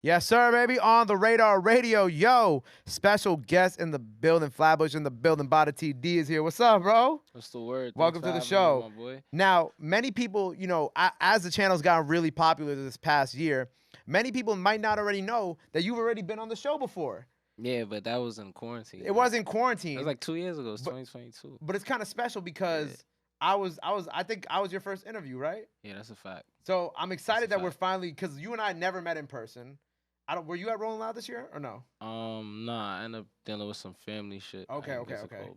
Yes, sir, baby. On the Radar Radio. Yo, special guest in the building. Flatbush in the building. Badda TD is here. What's up, bro? What's the word? Thanks Welcome for to the having me, show. my boy. Now, many people, as the channel's gotten really popular this past year, many people might not already know that you've already been on the show before. Yeah, but that was in quarantine. It wasn't That quarantine. was like 2 years ago. It's but, 2022. but it's kind of special because Yeah. I think I was your first interview, right? Yeah, that's a fact. So I'm excited that we're fact. finally, because you and I never met in person. Were you at Rolling Loud this year or no? Nah, I ended up dealing with some family shit. Okay.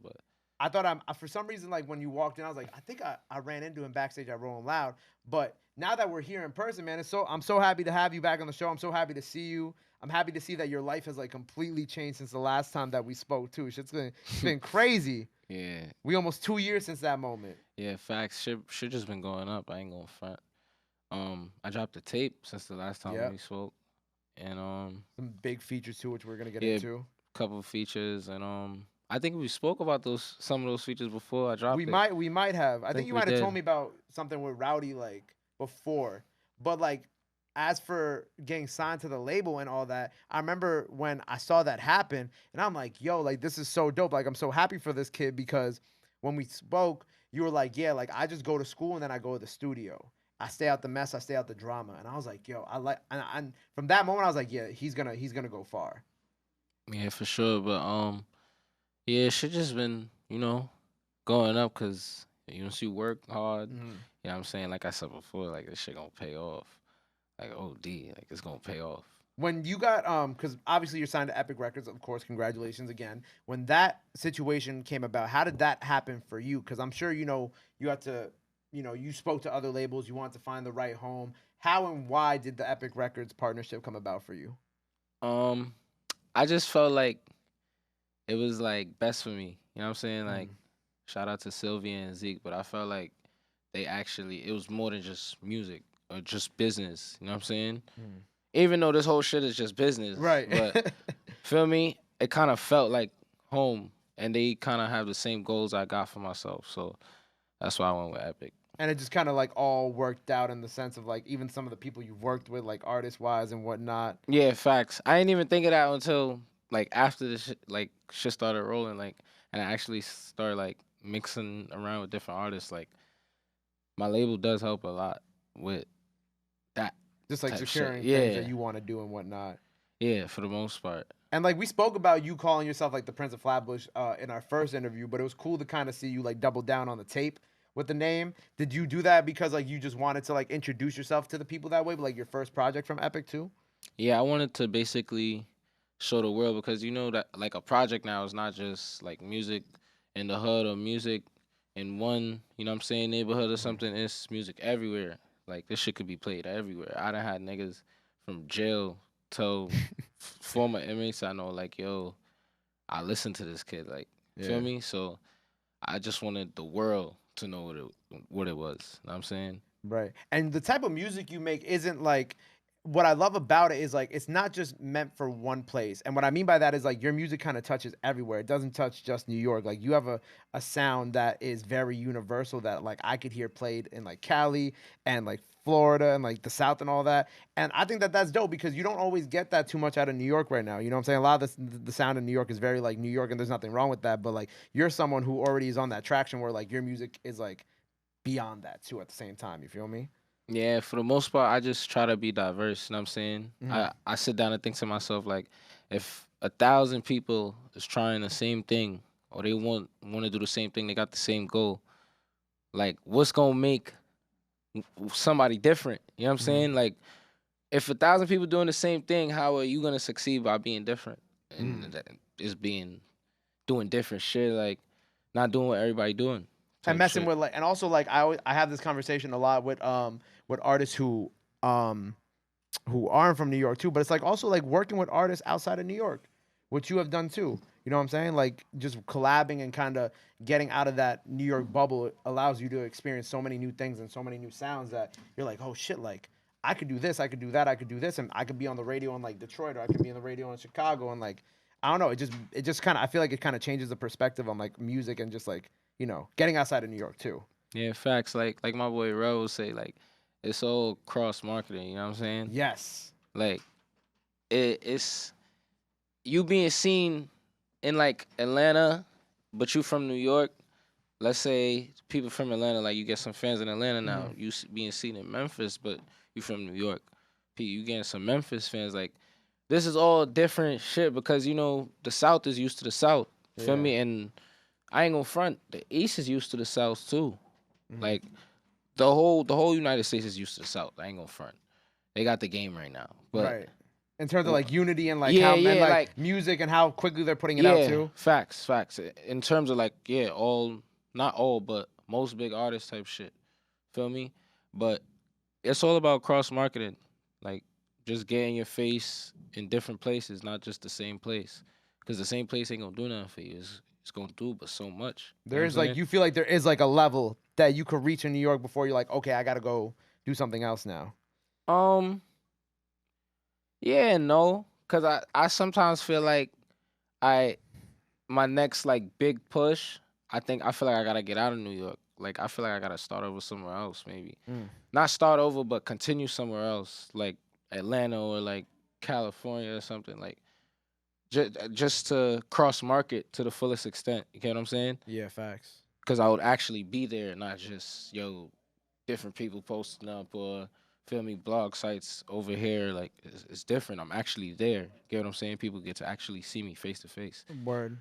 But I thought for some reason, like when you walked in, I was like, I think I ran into him backstage at Rolling Loud. But now that we're here in person, man, I'm so happy to have you back on the show. I'm so happy to see you. I'm happy to see that your life has like completely changed since the last time that we spoke too. It's been crazy. Yeah. We almost 2 years since that moment. Yeah, facts. Shit just been going up. I ain't gonna front. I dropped a tape since the last time we spoke. And some big features too, which we're gonna get yeah, into. Couple of features, and I think we spoke about some of those features before I dropped we it. We might have. I think you might have told me about something with Rowdy like before. But like as for getting signed to the label and all that, I remember when I saw that happen and I'm like, yo, like this is so dope. Like I'm so happy for this kid because when we spoke, you were like, yeah, like I just go to school and then I go to the studio. I stay out the mess, I stay out the drama. And I was like, yo, and from that moment I was like, yeah, he's gonna go far. Yeah, for sure. But yeah, shit just been, going up because you work hard. Mm-hmm. You know what I'm saying? Like I said before, like this shit gonna pay off. Like OD, like it's gonna pay off. When you got because obviously you're signed to Epic Records, of course, congratulations again. When that situation came about, how did that happen for you? Because I'm sure you had to, you spoke to other labels, you wanted to find the right home. How and why did the Epic Records partnership come about for you? I just felt like it was like best for me. You know what I'm saying? Like shout out to Sylvia and Zeke, but I felt like it was more than just music or just business. You know what I'm saying? Even though this whole shit is just business. Right. But feel me? It kind of felt like home, and they kind of have the same goals I got for myself. So that's why I went with Epic. And it just kind of like all worked out in the sense of like even some of the people you've worked with, like artist wise and whatnot. Yeah, facts. I didn't even think of that until like after the shit started rolling, like, and I actually started like mixing around with different artists. Like my label does help a lot with that. Just like securing shit. things that you want to do and whatnot. Yeah, for the most part. And like we spoke about you calling yourself like the Prince of Flatbush in our first interview, but it was cool to kind of see you like double down on the tape with the name. Did you do that because like you just wanted to like introduce yourself to the people that way, but like your first project from Epic too? Yeah, I wanted to basically show the world because you know that like a project now is not just like music in the hood or music in one, you know what I'm saying, neighborhood or something. It's music everywhere. Like this shit could be played everywhere. I done had niggas from jail tell former inmates I know like, yo, I listen to this kid, like, feel me? So I just wanted the world to know what it was. You know what I'm saying? Right. And the type of music you make isn't like what I love about it is like it's not just meant for one place. And what I mean by that is like your music kind of touches everywhere. It doesn't touch just New York. Like you have a sound that is very universal that like I could hear played in like Cali and like Florida and like the South and all that. And I think that that's dope because you don't always get that too much out of New York right now. You know what I'm saying? A lot of the sound in New York is very like New York and there's nothing wrong with that. But like you're someone who already is on that traction where like your music is like beyond that too at the same time. You feel me? Yeah, for the most part, I just try to be diverse. You know what I'm saying? I sit down and think to myself, like, if 1,000 people is trying the same thing or they want to do the same thing, they got the same goal, like, what's going to make somebody different? You know what I'm saying? Like, if 1,000 people doing the same thing, how are you going to succeed by being different? And just doing different shit, like, not doing what everybody doing. And messing with like, and also like I have this conversation a lot with artists who aren't from New York too, but it's like also like working with artists outside of New York, which you have done too. You know what I'm saying? Like just collabing and kind of getting out of that New York bubble allows you to experience so many new things and so many new sounds that you're like, oh shit, like I could do this, I could do that, I could do this, and I could be on the radio in like Detroit or I could be on the radio in Chicago, and like I don't know, it just kind of I feel like it kind of changes the perspective on like music and just like getting outside of New York too. Yeah, facts. Like my boy Ro would say, like, it's all cross marketing, you know what I'm saying? Yes. Like, it's you being seen in like Atlanta, but you from New York. Let's say people from Atlanta, like you get some fans in Atlanta now. Mhm. You being seen in Memphis, but you from New York. You getting some Memphis fans. Like this is all different shit because you know the South is used to the South. Feel Yeah. me? And I ain't gonna front. The East is used to the South too. Mhm. Like the whole United States is used to the South. I ain't gonna front. They got the game right now. But Right. In terms of like unity and like yeah, how yeah, and like like music and how quickly they're putting it out yeah, too. facts. In terms of like not all, but most big artists type shit. Feel me? But it's all about cross marketing, like just getting your face in different places, not just the same place. Because the same place ain't gonna do nothing for you. It's gonna do but so much. You know There what is I'm like saying? you feel like there is like a level that you could reach in New York before you're like, okay, I gotta go do something else now. Um, yeah, and no, cause I sometimes feel like I my next like big push. I feel like I gotta get out of New York. Like I feel like I gotta start over somewhere else, maybe. Mm. Not start over, but continue somewhere else, like Atlanta or like California or something. Like just to cross market to the fullest extent. You get what I'm saying? Yeah, facts. Because I would actually be there, not just different people posting up or feel me blog sites over here. Like it's different. I'm actually there. Get what I'm saying? People get to actually see me face to face. Word.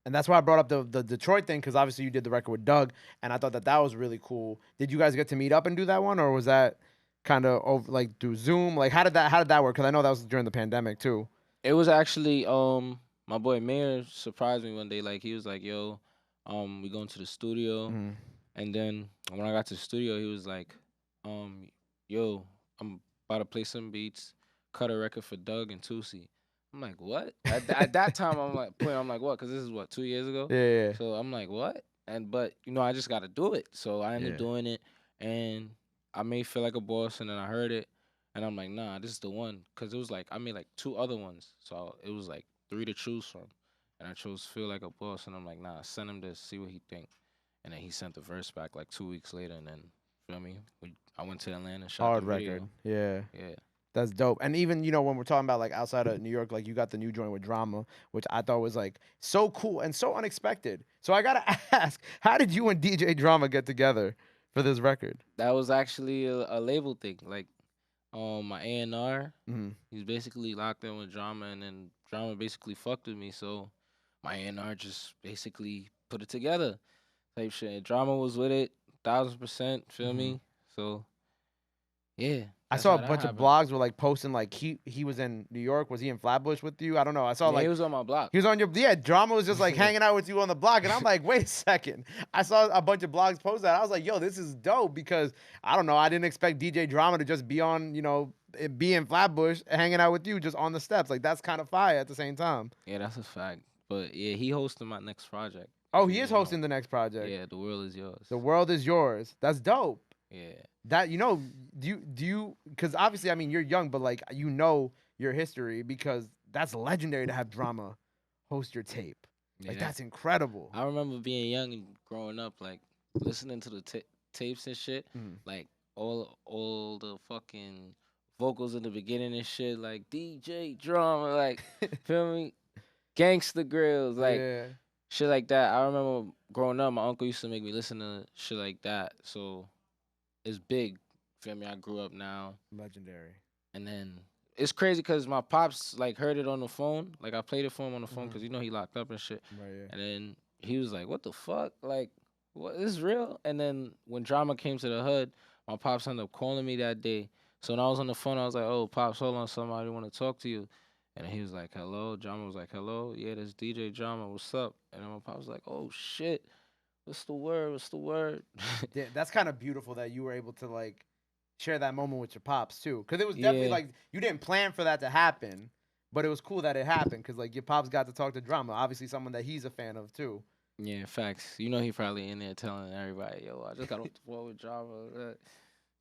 And that's why I brought up the Detroit thing because obviously you did the record with Dugg, and I thought that was really cool. Did you guys get to meet up and do that one, or was that kind of over like through Zoom? Like how did that work? Because I know that was during the pandemic too. It was actually my boy Mayor surprised me one day. Like he was like, "Yo, we going to the studio." Mhm. And then when I got to the studio, he was like, yo, I'm about to play some beats, cut a record for Dugg and Tusi. I'm like, what? At that time, I'm like, what? Because this is what 2 years ago. Yeah, So I'm like, what? But I just got to do it. So I ended yeah. up doing it, and I may feel like a boss, and then I heard it, and I'm like, nah, this is the one. Because it was like I made like 2 other ones, so it was like 3 to choose from, and I chose Feel Like a Boss, and I'm like, nah, send him this, see what he think. And then he sent the verse back like 2 weeks later, and then feel me, I went to Atlanta and shot Hard the record. video. Yeah. Yeah, That's dope. And even, when we're talking about like outside of New York, like you got the new joint with Drama, which I thought was like so cool and so unexpected. So I gotta ask, how did you and DJ Drama get together for this record? that was actually a label thing. Like, my A&R, Mm-hmm. he's basically locked in with Drama, and then Drama basically fucked with me. So my A&R just basically put it together, type shit. And Drama was with it, 1,000%. Feel Mm-hmm. me? So yeah, I that's saw a how that bunch of happened. blogs were like posting like he was in New York. Was he in Flatbush with you? I don't know. I saw Yeah, he like was on my block. he was on your Drama was just like hanging out with you on the block, and I'm like, wait a second. I saw a bunch of blogs post that. I was like, yo, this is dope because I don't know. I didn't expect DJ Drama to just be on be in Flatbush hanging out with you just on the steps. Like that's kind of fire at the same time. Yeah, that's a fact. But yeah, he hosting my next project. Oh, If you he is didn't know. hosting the next project. Yeah, the world is yours. The world is yours. That's dope. Yeah. That do you because obviously I mean you're young, but like your history because that's legendary to have Drama host your tape. Yeah. Like that's incredible. I remember being young and growing up, like listening to the tapes and shit, Mhm. like all the fucking vocals in the beginning and shit, like DJ Drama, like feel me, Gangsta Grills, like Yeah, shit like that. I remember growing up, my uncle used to make me listen to shit like that, so it's big. Feel me? I grew up now. legendary. And then it's crazy because my pops like heard it on the phone. Like I played it for him on the phone Mhm. because he locked up and shit. Right. Yeah. And then he was like, "What the fuck? Like, what is this real?" And then when Drama came to the hood, my pops ended up calling me that day. So when I was on the phone, I was like, "Oh, pops, hold on, somebody want to talk to you." And he was like, "Hello." Drama was like, "Hello, yeah, this DJ Drama. What's up?" And then my pops was like, "Oh shit, what's the word? What's the word?" Yeah, that's kind of beautiful that you were able to like share that moment with your pops too, because it was definitely Yeah. like you didn't plan for that to happen, but it was cool that it happened because like your pops got to talk to Drama, obviously someone that he's a fan of too. Yeah, facts. He probably in there telling everybody, "Yo, I just got off the phone with Drama."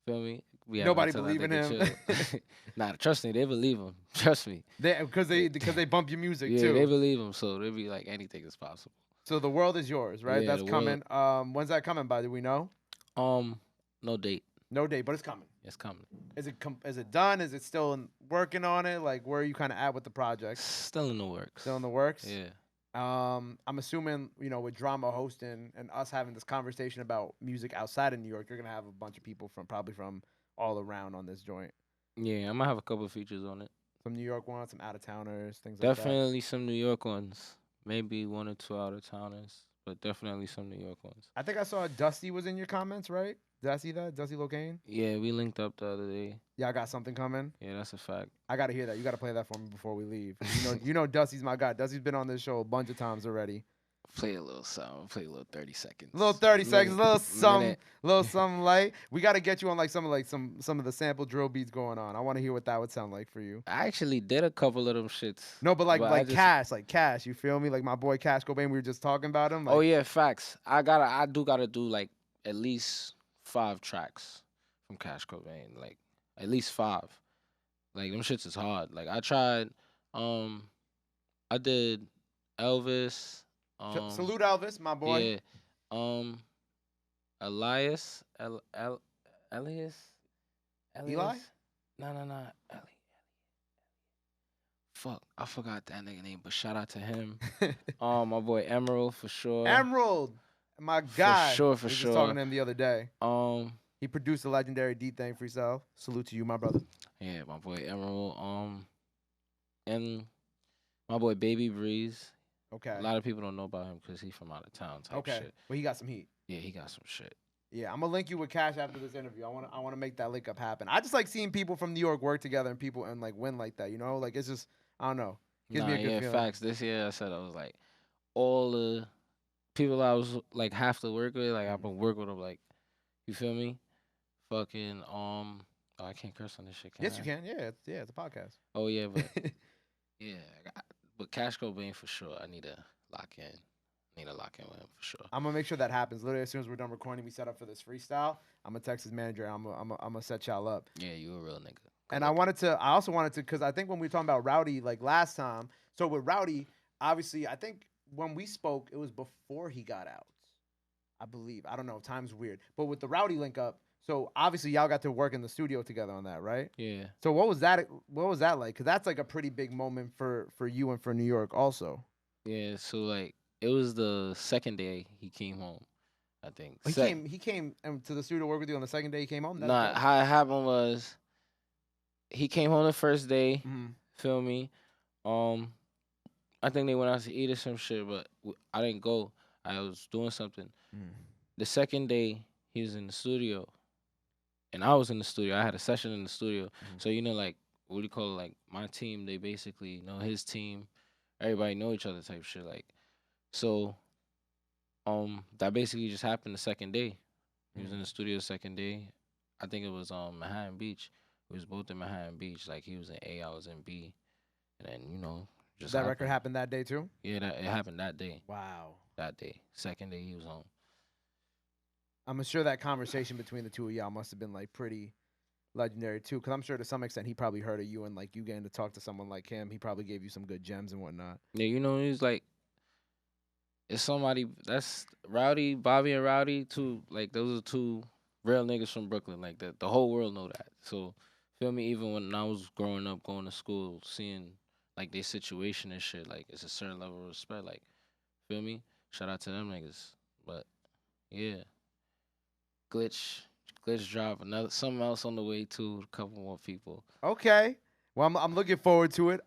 Feel me? We having to Nobody tell that believing nigga him. chill. Nah, trust me, they believe him. Trust me. Because they bump your music Yeah, too. they believe him. So they be like, anything is possible. So the world is yours, right? Yeah, That's the world. coming. When's that coming by? Do we know? Um, no date. No date, but it's coming. It's coming. Is it done? Is it still working on it? Like, where are you kind of at with the project? Still in the works. Still in the works. Yeah. I'm assuming, with drama hosting and us having this conversation about music outside of New York, you're gonna have a bunch of people probably from all around on this joint. Yeah, I'm gonna have a couple of features on it. Some New York ones, some out of towners, things like that. Definitely some New York ones. Maybe 1 or 2 out of towners, but definitely some New York ones. I think I saw Dusty was in your comments, right? Did I see that? Dusty Locane? Yeah, we linked up the other day. Yeah, I got something coming. Yeah, that's a fact. I gotta hear that. You gotta play that for me before we leave. You know Dusty's my guy. Dusty's been on this show a bunch of times already. Play a little something. Play a little 30 seconds. Little 30 seconds, little something light. We gotta get you on some of the sample drill beats going on. I want to hear what that would sound like for you. I actually did a couple of them shits. No, but Cash, you feel me? Like my boy Cash Cobain, we were just talking about him. Like, oh yeah, facts. I gotta do like at least 5 tracks from Cash Cobain. Like at least 5. Like them shits is hard. Like I tried. I did Elvis. Salute Elvis, my boy. Yeah. Elias. Elias. Eli? No. Fuck, I forgot that nigga name, but shout out to him. My boy Emerald for sure. Emerald, my guy. For sure. We was just talking to him the other day. He produced the legendary D Thing freestyle. Salute to you, my brother. Yeah, my boy Emerald. And my boy Baby Breeze. Okay. A lot of people don't know about him because he's from out of town type shit. Well, he got some heat. Yeah, he got some shit. Yeah, I'm gonna link you with Cash after this interview. I wanna make that link up happen. I just like seeing people from New York work together and like win like that. Like it's just, I don't know. Gives me a good feeling. Facts. This year I said I was like all the people I was like have to work with. Like I've been working with them. Like you feel me? Fucking Oh, I can't curse on this shit. Yes, you can. Yeah, it's a podcast. Oh yeah, but yeah, but Cash Cobain for sure. I need to lock in. With him for sure. I'm gonna make sure that happens. Literally, as soon as we're done recording, we set up for this freestyle. I'm gonna text his manager. I'm gonna set y'all up. Yeah, you a real nigga. And I also wanted to, because I think when we were talking about Rowdy like last time. So with Rowdy, obviously, I think when we spoke, it was before he got out. I believe. I don't know. Time's weird. But with the Rowdy link up, so obviously y'all got to work in the studio together on that, right? Yeah. So what was that? What was that like? Because that's like a pretty big moment for you and for New York also. Yeah. So like it was the second day he came home. I think he came to the studio to work with you on the second day he came home. Nah, how it happened was he came home the first day. Mm-hmm. Feel me? I think they went out to eat or some shit, but I didn't go. I was doing something. The second day he was in the studio, and I was in the studio. I had a session in the studio. So like what do you call it? Like my team, they basically know his team. Everybody know each other type shit. Like so, that basically just happened the second day. He was in the studio the second day. I think it was Manhattan Beach. We was both in Manhattan Beach. Like he was in A, I was in B, and then just that record happened that day too. Yeah, it happened that day. Wow. That day, second day he was home. I'm sure that conversation between the two of y'all must have been like pretty legendary too, because I'm sure to some extent he probably heard of you, and like you getting to talk to someone like him, he probably gave you some good gems and whatnot. Yeah, he's like, it's somebody that's Rowdy, Bobby and Rowdy too. Like those are two real niggas from Brooklyn. Like the whole world know that. So feel me? Even when I was growing up, going to school, seeing like their situation and shit, like it's a certain level of respect. Like feel me? Shout out to them niggas. But yeah, glitch drop something else on the way too. A couple more people. Okay. Well, I'm looking forward to it.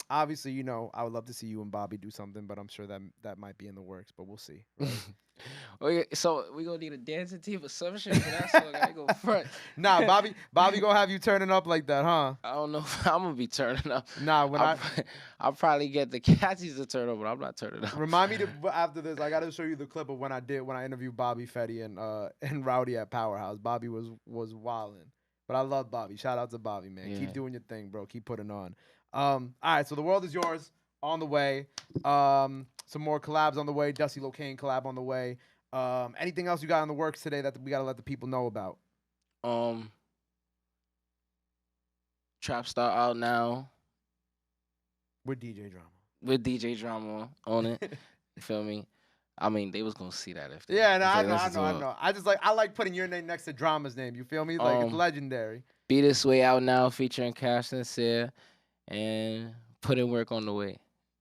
Obviously, I would love to see you and Bobby do something, but I'm sure that might be in the works. But we'll see. Right? Okay, so we gonna need a dancing team or some shit for that song. I go front. Nah, Bobby gonna have you turning up like that, huh? I don't know if I'm gonna be turning up. Nah, I'll probably get the Cassies to turn up, but I'm not turning up. Remind me after this. I gotta show you the clip of when I interviewed Bobby Fetty and Rowdy at Powerhouse. Bobby was wildin', but I love Bobby. Shout out to Bobby, man. Yeah. Keep doing your thing, bro. Keep putting on. All right, so the world is yours on the way. Some more collabs on the way. Dusty Locane collab on the way. Anything else you got in the works today that we gotta let the people know about? Trap Star out now. With DJ Drama. With DJ Drama on it. You feel me? I mean, they was gonna see that if they. Yeah, no, If I they know, I listen know, to I it. know. I like putting your name next to Drama's name. You feel me? Like it's legendary. Be This Way out now, featuring Cash Sincere, and Put in Work on the Way.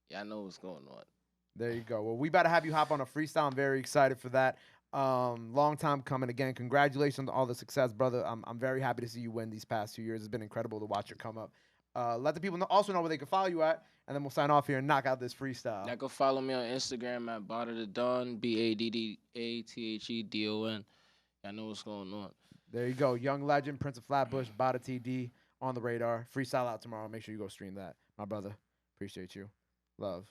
Y'all know what's going on. There you go. Well, we about to have you hop on a freestyle. I'm very excited for that. Long time coming again. Congratulations on all the success, brother. I'm very happy to see you win these past 2 years. It's been incredible to watch your come up. Let the people also know where they can follow you at, and then we'll sign off here and knock out this freestyle. Y'all go follow me on Instagram at Badda the Don, BADDATHEDON. Y'all know what's going on. There you go. Young legend, Prince of Flatbush, Badda TD on the radar. Freestyle out tomorrow. Make sure you go stream that. My brother, appreciate you. Love.